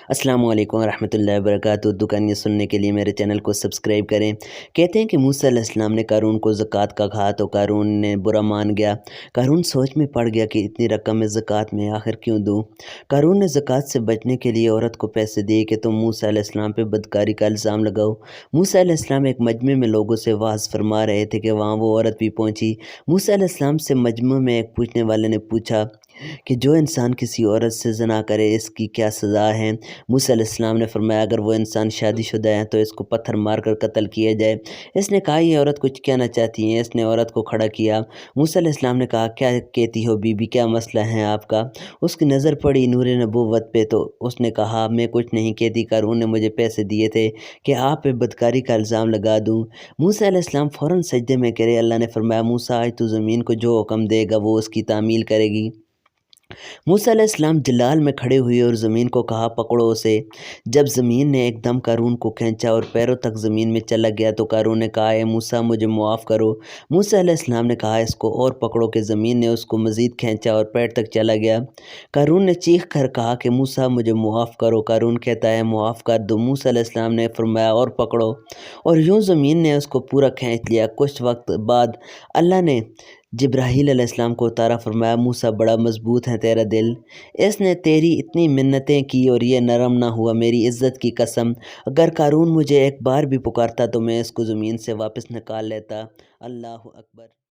السلام علیکم ورحمۃ اللہ وبرکاتہ۔ اردو کہانیاں سننے کے لیے میرے چینل کو سبسکرائب کریں۔ کہتے ہیں کہ موسیٰ علیہ السلام نے قارون کو زکوٰۃ کا کہا تو قارون نے برا مان گیا۔ قارون سوچ میں پڑ گیا کہ اتنی رقم میں زکوٰۃ میں آخر کیوں دوں۔ قارون نے زکوٰۃ سے بچنے کے لیے عورت کو پیسے دیے کہ تم موسیٰ علیہ السلام پہ بدکاری کا الزام لگاؤ۔ موسیٰ علیہ السلام ایک مجمع میں لوگوں سے وعظ فرما رہے تھے کہ وہاں وہ عورت بھی پہنچی۔ موسیٰ علیہ السلام سے مجمع میں ایک پوچھنے والے نے پوچھا کہ جو انسان کسی عورت سے زنا کرے اس کی کیا سزا ہے؟ موسیٰ علیہ السلام نے فرمایا اگر وہ انسان شادی شدہ ہے تو اس کو پتھر مار کر قتل کیا جائے۔ اس نے کہا یہ عورت کچھ کہنا چاہتی ہے۔ اس نے عورت کو کھڑا کیا۔ موسیٰ علیہ السلام نے کہا کیا کہتی ہو بی بی، کیا مسئلہ ہے آپ کا؟ اس کی نظر پڑی نور نبوت پہ تو اس نے کہا میں کچھ نہیں کہتی، قارون نے مجھے پیسے دیے تھے کہ آپ پہ بدکاری کا الزام لگا دوں۔ موسیٰ علیہ السلام فوراً سجدے میں گرے۔ اللہ نے فرمایا موسیٰ آج تو زمین کو جو حکم دے گا وہ اس کی تعمیل کرے گی۔ موسیٰ علیہ السلام جلال میں کھڑے ہوئے اور زمین کو کہا پکڑو اسے۔ جب زمین نے ایک دم قارون کو کھینچا اور پیروں تک زمین میں چلا گیا تو قارون نے کہا اے موسیٰ مجھے معاف کرو۔ موسیٰ علیہ السلام نے کہا اس کو اور پکڑو کہ زمین نے اس کو مزید کھینچا اور پیر تک چلا گیا۔ قارون نے چیخ کر کہا کہ موسیٰ مجھے معاف کرو۔ قارون کہتا ہے معاف کر دو۔ موسیٰ علیہ السلام نے فرمایا اور پکڑو، اور یوں زمین نے اس کو پورا کھینچ لیا۔ کچھ وقت بعد اللہ نے جبرائیل علیہ السلام کو اتارا، فرمایا موسیٰ بڑا مضبوط ہے تیرا دل، اس نے تیری اتنی منتیں کی اور یہ نرم نہ ہوا۔ میری عزت کی قسم اگر قارون مجھے ایک بار بھی پکارتا تو میں اس کو زمین سے واپس نکال لیتا۔ اللہ اکبر۔